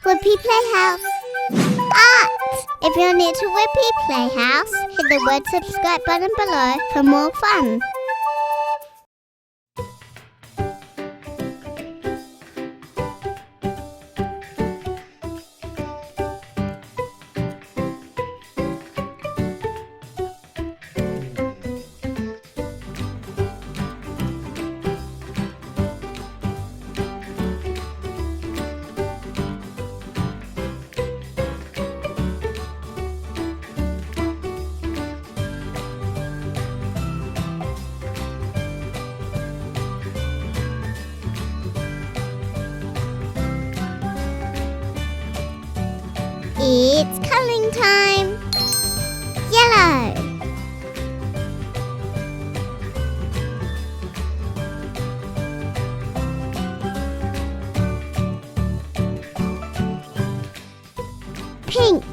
Whoopee Playhouse. Art! If you're new to Whoopee Playhouse, hit the word subscribe button below for more fun. It's colouring time! Yellow! Pink!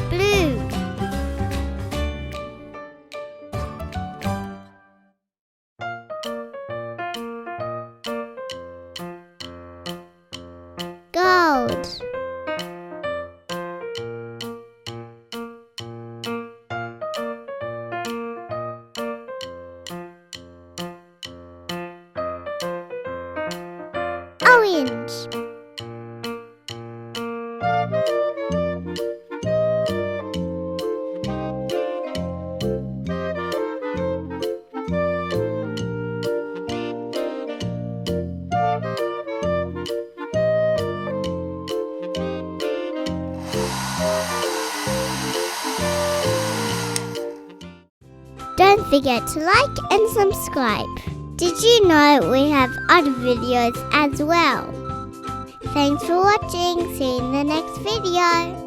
Blue. Gold. Orange. Don't forget to like and subscribe. Did you know we have other videos as well? Thanks for watching. See you in the next video.